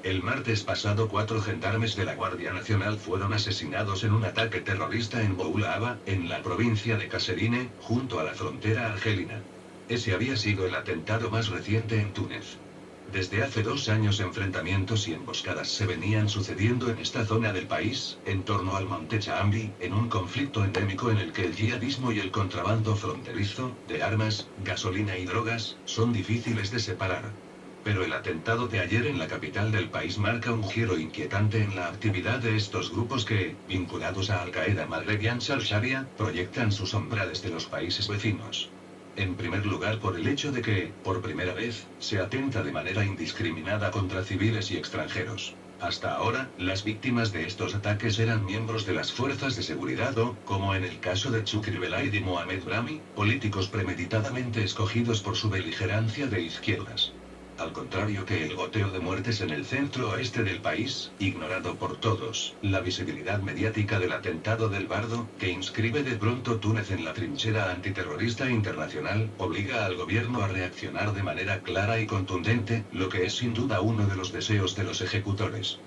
El martes pasado 4 gendarmes de la Guardia Nacional fueron asesinados en un ataque terrorista en Boulaba, en la provincia de Kasserine, junto a la frontera argelina. Ese había sido el atentado más reciente en Túnez. Desde hace 2 años enfrentamientos y emboscadas se venían sucediendo en esta zona del país, en torno al monte Chaambi, en un conflicto endémico en el que el yihadismo y el contrabando fronterizo, de armas, gasolina y drogas, son difíciles de separar. Pero el atentado de ayer en la capital del país marca un giro inquietante en la actividad de estos grupos que, vinculados a Al-Qaeda Maghreb y Ansar Sharia, proyectan su sombra desde los países vecinos. En primer lugar por el hecho de que, por primera vez, se atenta de manera indiscriminada contra civiles y extranjeros. Hasta ahora, las víctimas de estos ataques eran miembros de las fuerzas de seguridad o, como en el caso de Chukri Belaid y Mohamed Brahmi, políticos premeditadamente escogidos por su beligerancia de izquierdas. Al contrario que el goteo de muertes en el centro-oeste del país, ignorado por todos, la visibilidad mediática del atentado del Bardo, que inscribe de pronto Túnez en la trinchera antiterrorista internacional, obliga al gobierno a reaccionar de manera clara y contundente, lo que es sin duda uno de los deseos de los ejecutores.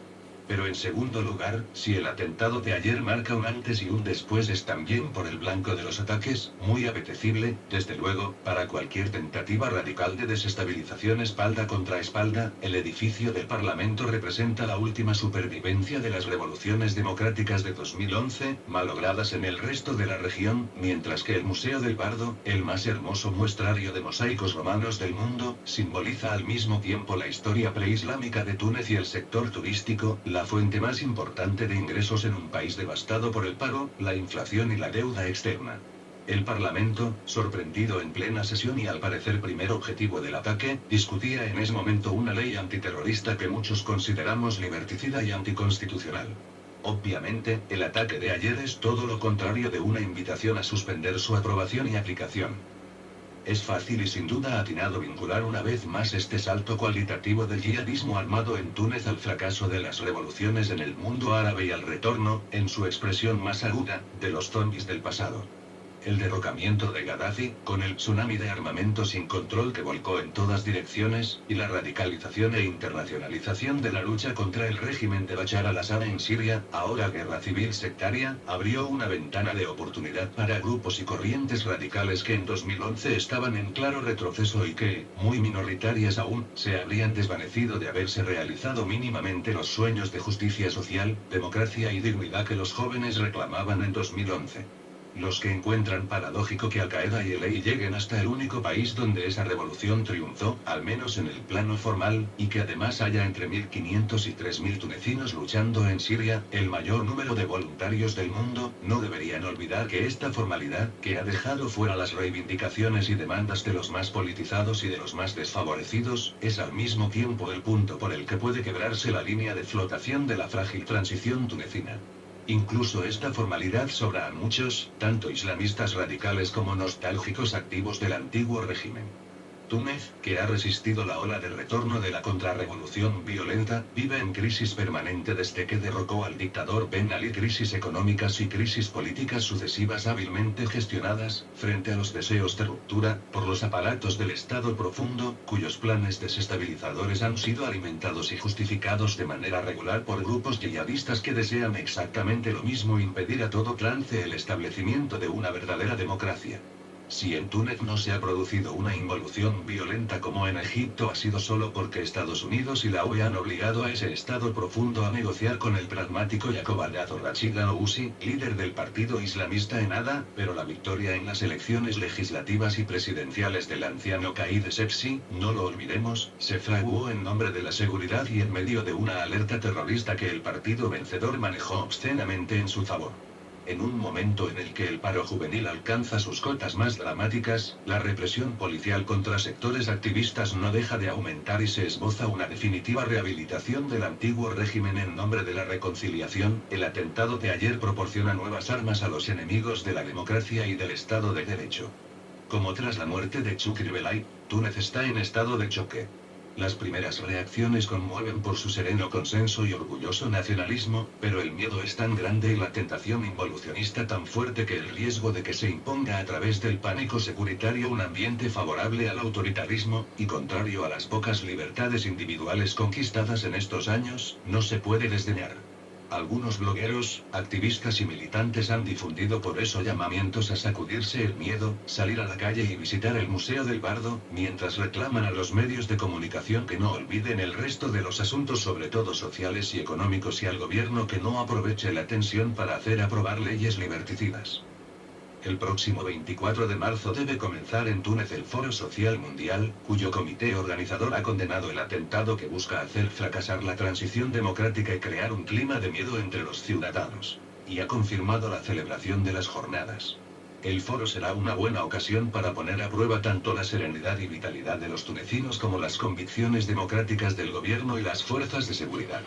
Pero en segundo lugar, si el atentado de ayer marca un antes y un después es también por el blanco de los ataques, muy apetecible, desde luego, para cualquier tentativa radical de desestabilización espalda contra espalda, el edificio del Parlamento representa la última supervivencia de las revoluciones democráticas de 2011, malogradas en el resto de la región, mientras que el Museo del Bardo, el más hermoso muestrario de mosaicos romanos del mundo, simboliza al mismo tiempo la historia preislámica de Túnez y el sector turístico, la fuente más importante de ingresos en un país devastado por el paro, la inflación y la deuda externa. El Parlamento, sorprendido en plena sesión y al parecer primer objetivo del ataque, discutía en ese momento una ley antiterrorista que muchos consideramos liberticida y anticonstitucional. Obviamente, el ataque de ayer es todo lo contrario de una invitación a suspender su aprobación y aplicación. Es fácil y sin duda atinado vincular una vez más este salto cualitativo del yihadismo armado en Túnez al fracaso de las revoluciones en el mundo árabe y al retorno, en su expresión más aguda, de los zombies del pasado. El derrocamiento de Gaddafi, con el tsunami de armamento sin control que volcó en todas direcciones, y la radicalización e internacionalización de la lucha contra el régimen de Bashar al-Assad en Siria, ahora guerra civil sectaria, abrió una ventana de oportunidad para grupos y corrientes radicales que en 2011 estaban en claro retroceso y que, muy minoritarias aún, se habrían desvanecido de haberse realizado mínimamente los sueños de justicia social, democracia y dignidad que los jóvenes reclamaban en 2011. Los que encuentran paradójico que Al-Qaeda y el EI lleguen hasta el único país donde esa revolución triunfó, al menos en el plano formal, y que además haya entre 1.500 y 3.000 tunecinos luchando en Siria, el mayor número de voluntarios del mundo, no deberían olvidar que esta formalidad, que ha dejado fuera las reivindicaciones y demandas de los más politizados y de los más desfavorecidos, es al mismo tiempo el punto por el que puede quebrarse la línea de flotación de la frágil transición tunecina. Incluso esta formalidad sobra a muchos, tanto islamistas radicales como nostálgicos activos del antiguo régimen. Túnez, que ha resistido la ola del retorno de la contrarrevolución violenta, vive en crisis permanente desde que derrocó al dictador Ben Ali. Crisis económicas y crisis políticas sucesivas hábilmente gestionadas, frente a los deseos de ruptura, por los aparatos del Estado profundo, cuyos planes desestabilizadores han sido alimentados y justificados de manera regular por grupos yihadistas que desean exactamente lo mismo: impedir a todo trance el establecimiento de una verdadera democracia. Si en Túnez no se ha producido una involución violenta como en Egipto, ha sido solo porque Estados Unidos y la UE han obligado a ese Estado profundo a negociar con el pragmático y acobardado Rachid Ghannouchi, líder del partido islamista Ennahda, pero la victoria en las elecciones legislativas y presidenciales del anciano Caid Essebsi, no lo olvidemos, se fraguó en nombre de la seguridad y en medio de una alerta terrorista que el partido vencedor manejó obscenamente en su favor. En un momento en el que el paro juvenil alcanza sus cotas más dramáticas, la represión policial contra sectores activistas no deja de aumentar y se esboza una definitiva rehabilitación del antiguo régimen en nombre de la reconciliación. El atentado de ayer proporciona nuevas armas a los enemigos de la democracia y del Estado de Derecho. Como tras la muerte de Chukri Belaid, Túnez está en estado de choque. Las primeras reacciones conmueven por su sereno consenso y orgulloso nacionalismo, pero el miedo es tan grande y la tentación involucionista tan fuerte que el riesgo de que se imponga a través del pánico securitario un ambiente favorable al autoritarismo, y contrario a las pocas libertades individuales conquistadas en estos años, no se puede desdeñar. Algunos blogueros, activistas y militantes han difundido por eso llamamientos a sacudirse el miedo, salir a la calle y visitar el Museo del Bardo, mientras reclaman a los medios de comunicación que no olviden el resto de los asuntos, sobre todo sociales y económicos, y al gobierno que no aproveche la tensión para hacer aprobar leyes liberticidas. El próximo 24 de marzo debe comenzar en Túnez el Foro Social Mundial, cuyo comité organizador ha condenado el atentado que busca hacer fracasar la transición democrática y crear un clima de miedo entre los ciudadanos. Y ha confirmado la celebración de las jornadas. El foro será una buena ocasión para poner a prueba tanto la serenidad y vitalidad de los tunecinos como las convicciones democráticas del gobierno y las fuerzas de seguridad.